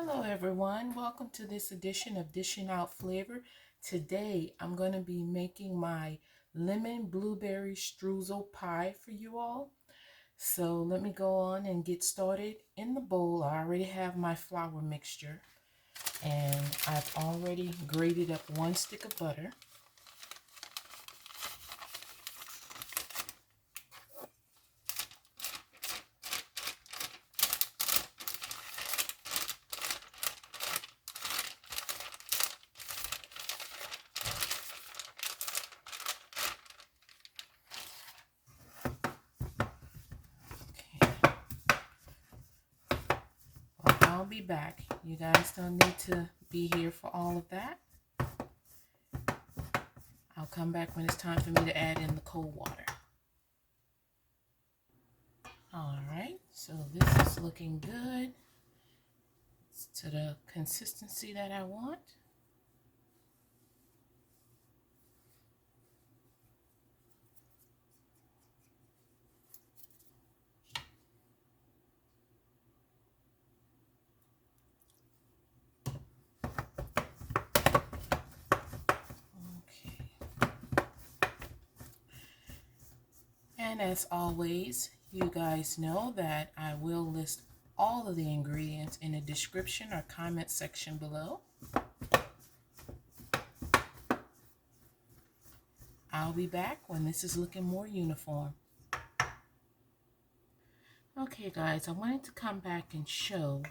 Hello everyone, welcome to this edition of Dishing Out Flavor. Today I'm going to be making my lemon blueberry streusel pie for you all. So let me go on and get started. In the bowl I already have my flour mixture and I've already grated up 1 stick of butter. I'll be back. You guys don't need to be here for all of that. I'll come back when it's time for me to add in the cold water. Alright, so this is looking good. It's to the consistency that I want. And as always, you guys know that I will list all of the ingredients in the description or comment section below. I'll be back when this is looking more uniform. Okay guys, I wanted to come back and show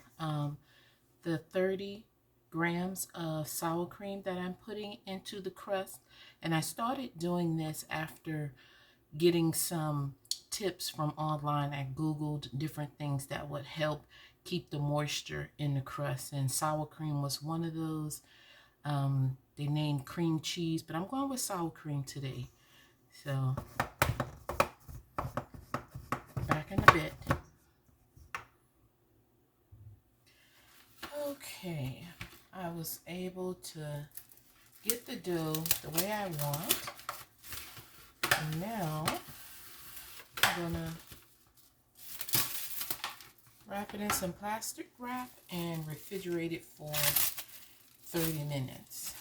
the 30 grams of sour cream that I'm putting into the crust. And I started doing this after getting some tips from online. I googled different things that would help keep the moisture in the crust, and sour cream was one of those. They named cream cheese, but I'm going with sour cream today. So back in a bit. Okay, I was able to get the dough the way I want. And now I'm gonna wrap it in some plastic wrap and refrigerate it for 30 minutes.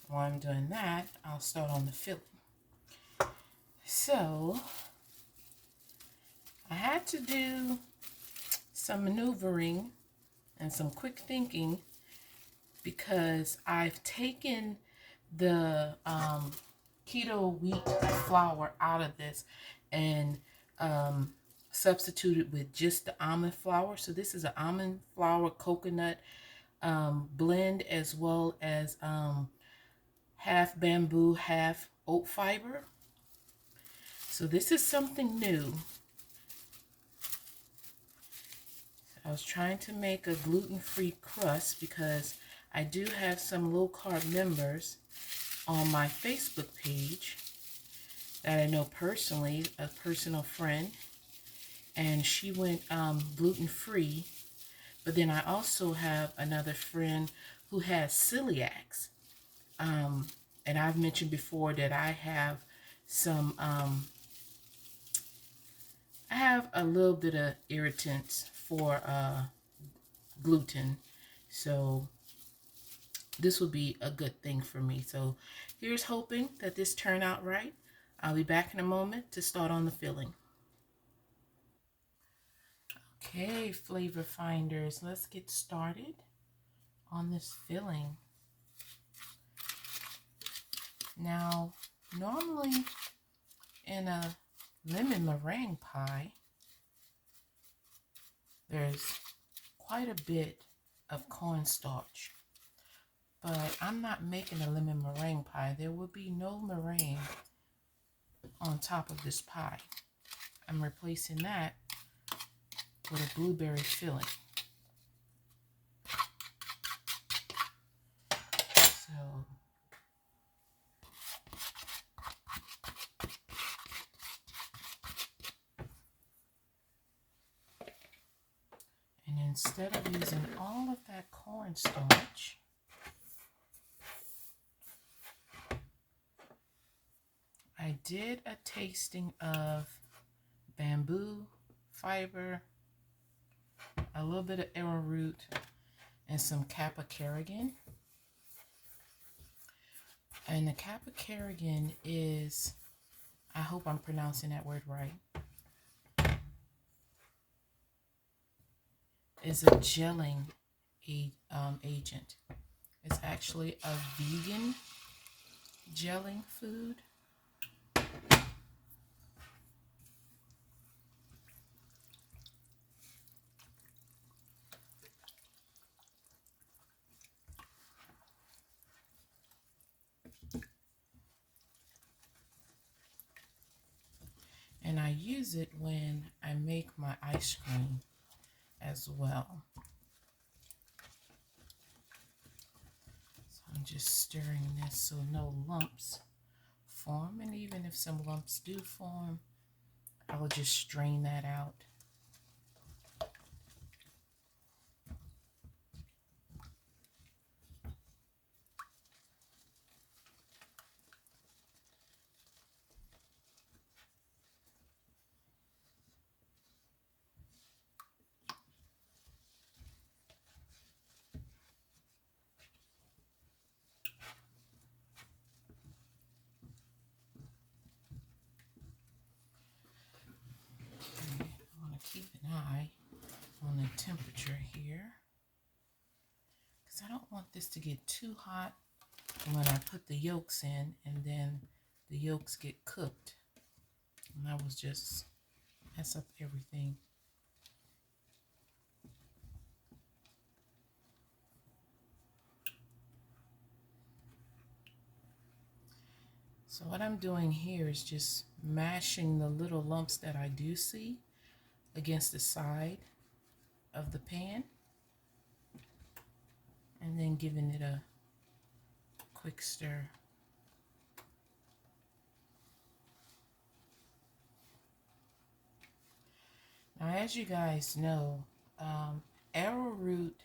While I'm doing that, I'll start on the filling. So I had to do some maneuvering and some quick thinking because I've taken the keto wheat flour out of this and substituted with just the almond flour. So this is an almond flour coconut blend, as well as half bamboo, half oat fiber. So this is something new. I was trying to make a gluten-free crust because I do have some low-carb members on my Facebook page that I know personally, a personal friend, and she went gluten-free. But then I also have another friend who has celiacs, and I've mentioned before that I have some I have a little bit of irritants for gluten, so this will be a good thing for me. So here's hoping that this turned out right. I'll be back in a moment to start on the filling. Okay, flavor finders, let's get started on this filling. Now, normally in a lemon meringue pie, there's quite a bit of cornstarch. But I'm not making a lemon meringue pie. There will be no meringue on top of this pie. I'm replacing that with a blueberry filling. So and instead of using all of that cornstarch, I did a tasting of bamboo fiber, a little bit of arrowroot, and some Kappa Carrageenan. And the Kappa Carrageenan is, I hope I'm pronouncing that word right, is a gelling agent. It's actually a vegan gelling food. And I use it when I make my ice cream as well. So I'm just stirring this so no lumps form. And even if some lumps do form, I will just strain that out. Keep an eye on the temperature here, because I don't want this to get too hot when I put the yolks in and then the yolks get cooked and I will just mess up everything. So what I'm doing here is just mashing the little lumps that I do see against the side of the pan, and then giving it a quick stir. Now, as you guys know, arrowroot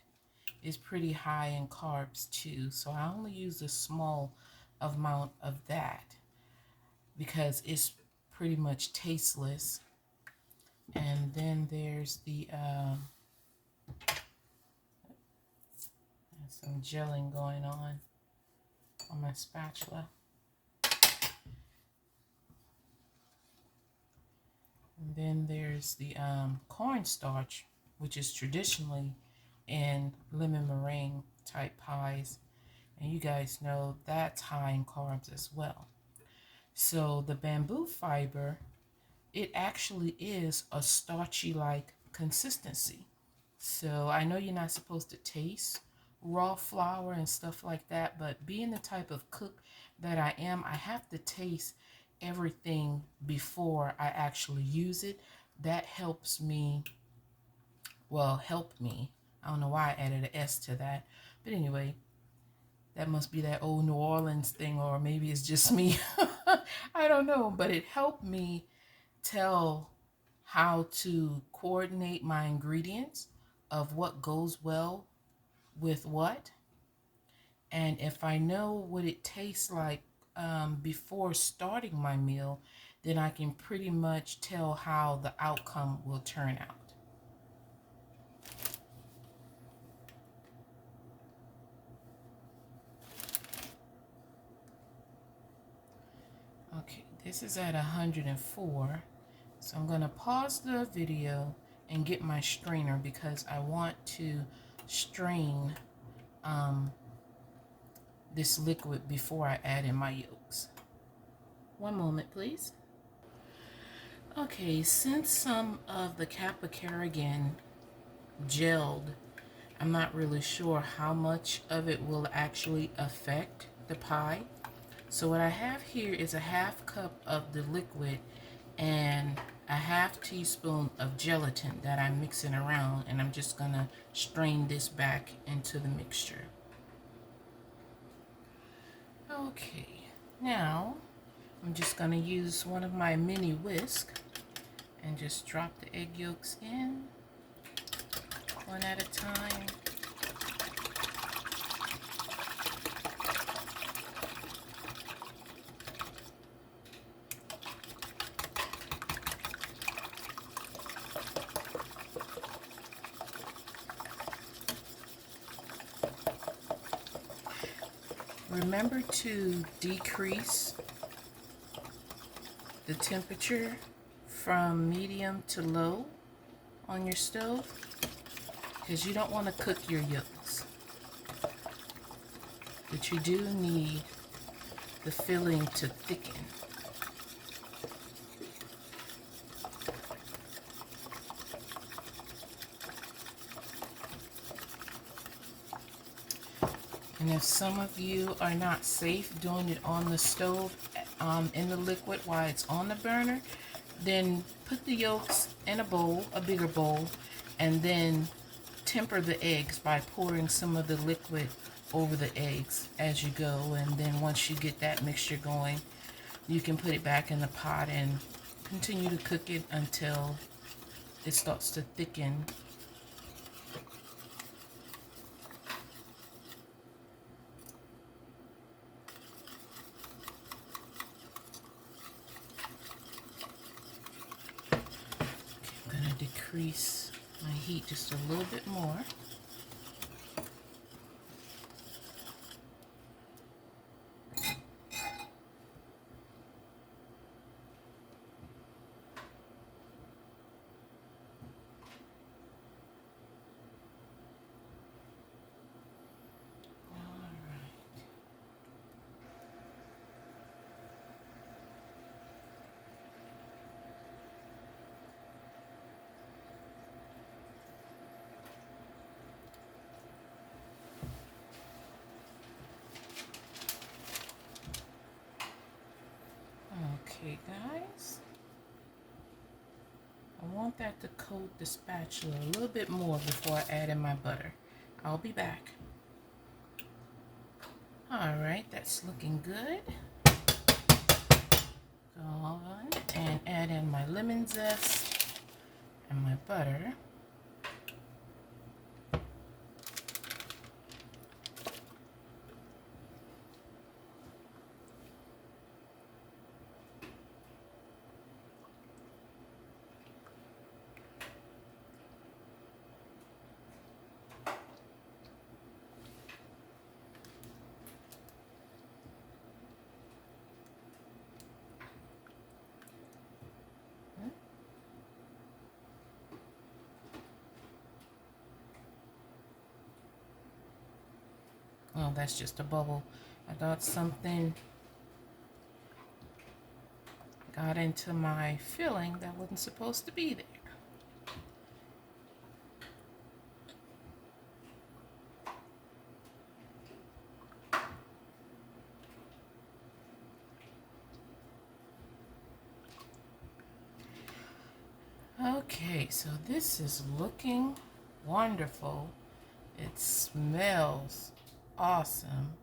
is pretty high in carbs too, so I only use a small amount of that because it's pretty much tasteless. And then there's the some gelling going on my spatula. And then there's the cornstarch, which is traditionally in lemon meringue type pies. And you guys know that's high in carbs as well. So the bamboo fiber, it actually is a starchy-like consistency. So I know you're not supposed to taste raw flour and stuff like that, but being the type of cook that I am, I have to taste everything before I actually use it. That helps me, well, help me. I don't know why I added an S to that, but anyway, that must be that old New Orleans thing, or maybe it's just me. I don't know, but it helped me tell how to coordinate my ingredients of what goes well with what. And if I know what it tastes like before starting my meal, then I can pretty much tell how the outcome will turn out. Okay, this is at 104. So I'm going to pause the video and get my strainer because I want to strain this liquid before I add in my yolks. One moment, please. Okay, since some of the Kappa Carrageenan gelled, I'm not really sure how much of it will actually affect the pie. So what I have here is a half cup of the liquid and a half teaspoon of gelatin that I'm mixing around, and I'm just gonna strain this back into the mixture. Okay, now I'm just gonna use one of my mini whisk and just drop the egg yolks in one at a time. Remember to decrease the temperature from medium to low on your stove, because you don't want to cook your yolks. But you do need the filling to thicken. And if some of you are not safe doing it on the stove in the liquid while it's on the burner, then put the yolks in a bowl, a bigger bowl, and then temper the eggs by pouring some of the liquid over the eggs as you go. And then once you get that mixture going, you can put it back in the pot and continue to cook it until it starts to thicken. Decrease my heat just a little bit more. Okay, guys, I want that to coat the spatula a little bit more before I add in my butter. I'll be back. All right, that's looking good. Go on and add in my lemon zest and my butter. Oh, that's just a bubble. I thought something got into my filling that wasn't supposed to be there. Okay, so this is looking wonderful. It smells awesome.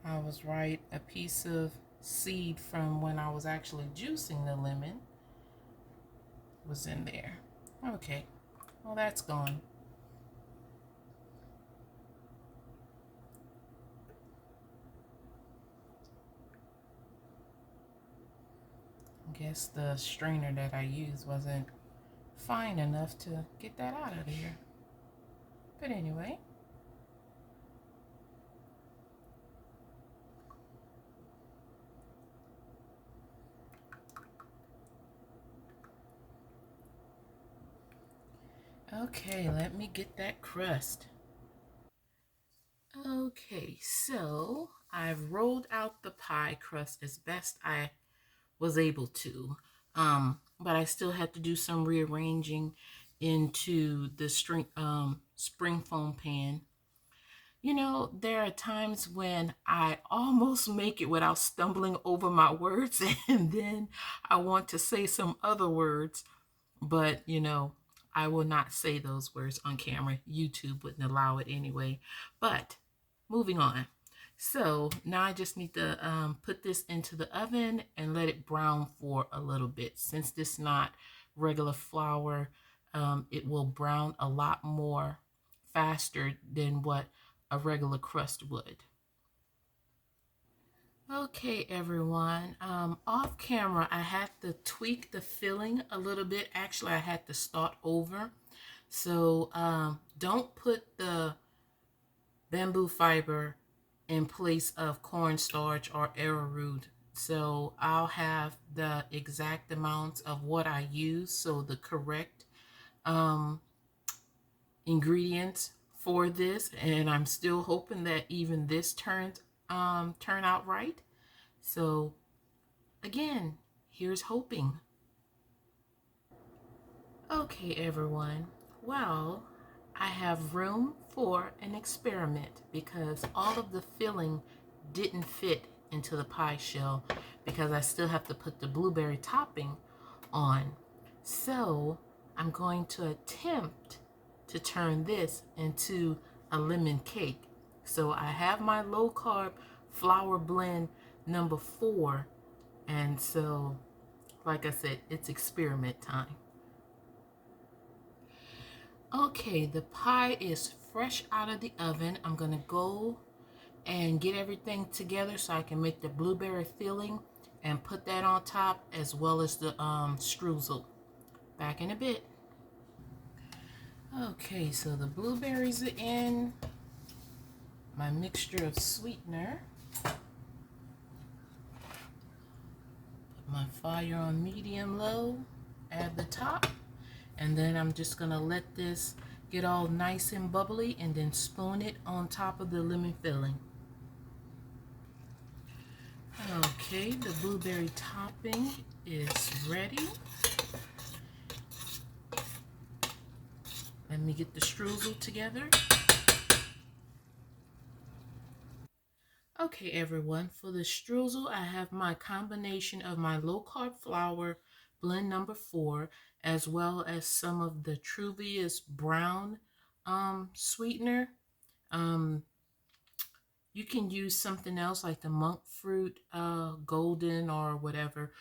I was right, a piece of seed from when I was actually juicing the lemon was in there. Okay, well, that's gone. I guess the strainer that I used wasn't fine enough to get that out of there. But anyway. Okay, let me get that crust. Okay, so I've rolled out the pie crust as best I was able to. But I still had to do some rearranging into the spring foam pan. You know, there are times when I almost make it without stumbling over my words, and then I want to say some other words, but you know, I will not say those words on camera. YouTube wouldn't allow it anyway. But moving on. So now I just need to put this into the oven and let it brown for a little bit. Since this is not regular flour, it will brown a lot more faster than what a regular crust would. Okay, everyone. Off camera, I had to tweak the filling a little bit. Actually, I had to start over. So don't put the bamboo fiber in place of cornstarch or arrowroot. So I'll have the exact amounts of what I use, so the correct ingredients for this, and I'm still hoping that even this turn out right. So again, here's hoping. Okay, everyone. Well, I have room for an experiment because all of the filling didn't fit into the pie shell because I still have to put the blueberry topping on. So I'm going to attempt to turn this into a lemon cake. So I have my low carb flour blend number 4, and so like I said, it's experiment time. Okay, the pie is fresh out of the oven. I'm gonna go and get everything together so I can make the blueberry filling and put that on top, as well as the streusel. Back in a bit. Okay, so the blueberries are in, my mixture of sweetener. Put my fire on medium low, add the top, and then I'm just gonna let this get all nice and bubbly and then spoon it on top of the lemon filling. Okay, the blueberry topping is ready. Let me get the streusel together. Okay, everyone, for the streusel, I have my combination of my low-carb flour blend number 4, as well as some of the Truvia's brown sweetener. You can use something else like the monk fruit golden or whatever.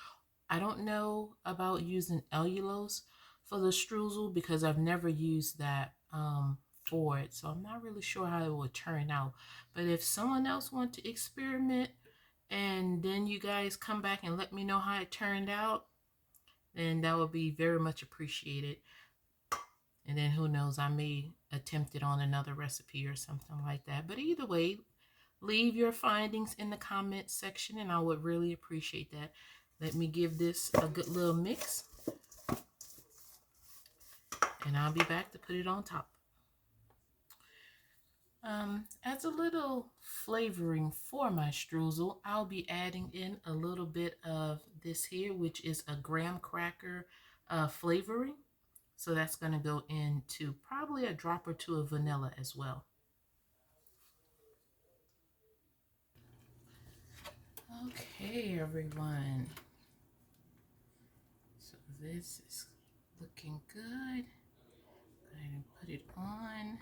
I don't know about using allulose for the streusel because I've never used that for it, so I'm not really sure how it would turn out. But if someone else wants to experiment and then you guys come back and let me know how it turned out, then that would be very much appreciated. And then who knows, I may attempt it on another recipe or something like that. But either way, leave your findings in the comments section and I would really appreciate that. Let me give this a good little mix, and I'll be back to put it on top. As a little flavoring for my streusel, I'll be adding in a little bit of this here, which is a graham cracker flavoring. So that's going to go into probably a drop or 2 of vanilla as well. Okay, everyone. So this is looking good. Go ahead and put it on.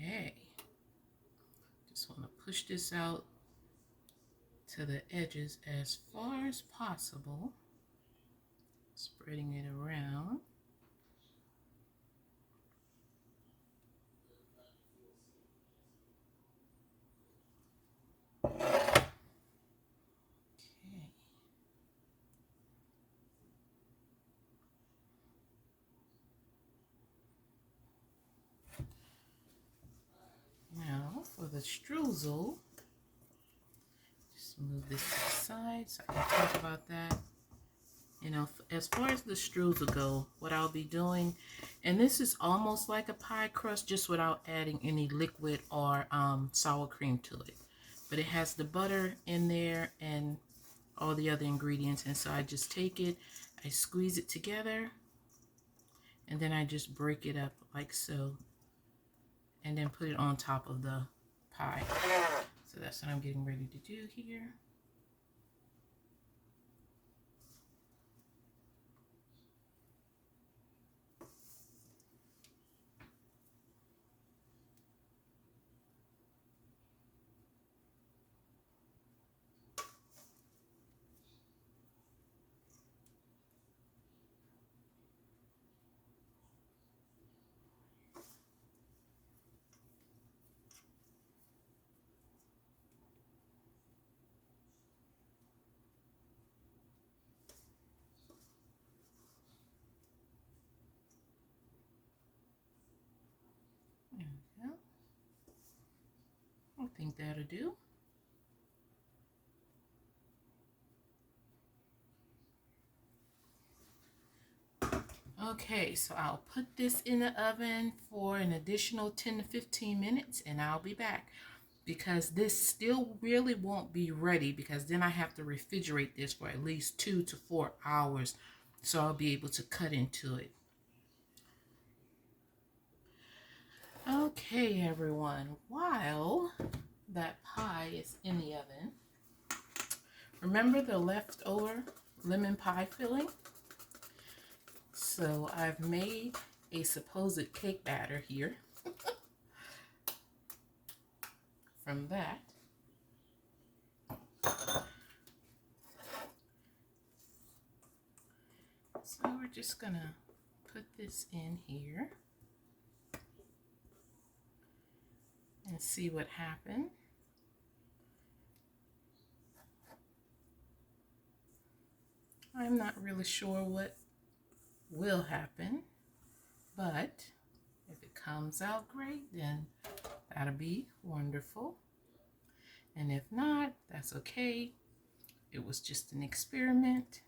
Okay. Just want to push this out to the edges as far as possible, spreading it around. Okay. Now for the streusel, just move this to the side so I can talk about that. You know, as far as the streusel go, what I'll be doing, and this is almost like a pie crust, just without adding any liquid or sour cream to it. But it has the butter in there and all the other ingredients, and so I just take it, I squeeze it together, and then I just break it up like so, and then put it on top of the pie. So that's what I'm getting ready to do here. we go. I think that'll do. Okay, so I'll put this in the oven for an additional 10 to 15 minutes and I'll be back, because this still really won't be ready, because then I have to refrigerate this for at least 2 to 4 hours so I'll be able to cut into it. Okay, everyone, while that pie is in the oven, remember the leftover lemon pie filling? So I've made a supposed cake batter here from that. So we're just gonna put this in here and see what happens. I'm not really sure what will happen, but if it comes out great, then that'll be wonderful. And if not, that's okay. It was just an experiment.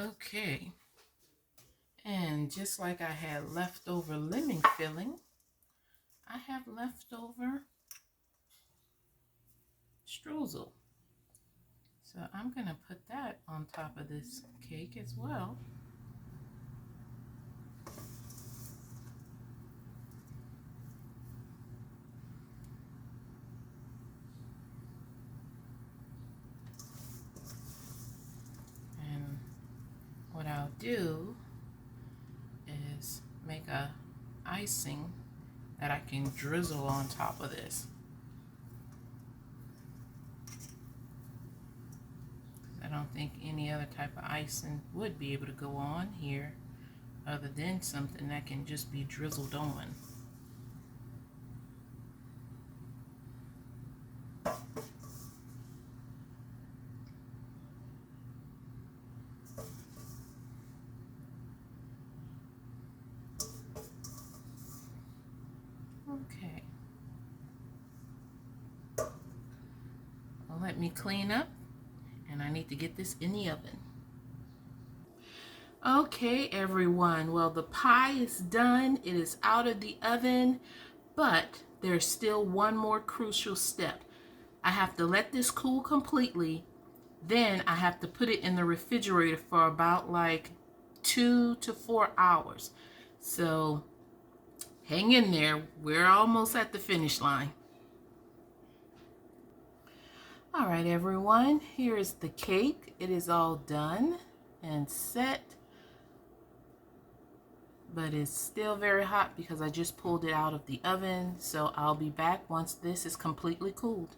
Okay, and just like I had leftover lemon filling, I have leftover Streusel. So I'm going to put that on top of this cake as well. And what I'll do is make a icing that I can drizzle on top of this. I don't think any other type of icing would be able to go on here other than something that can just be drizzled on. Okay. Well, let me clean up, and I need to get this in the oven. Okay, everyone. Well, the pie is done. It is out of the oven, but there's still one more crucial step. I have to let this cool completely. Then I have to put it in the refrigerator for about like 2 to 4 hours. So hang in there. We're almost at the finish line. All right, everyone. Here is the cake. It is all done and set, but it's still very hot because I just pulled it out of the oven. So I'll be back once this is completely cooled.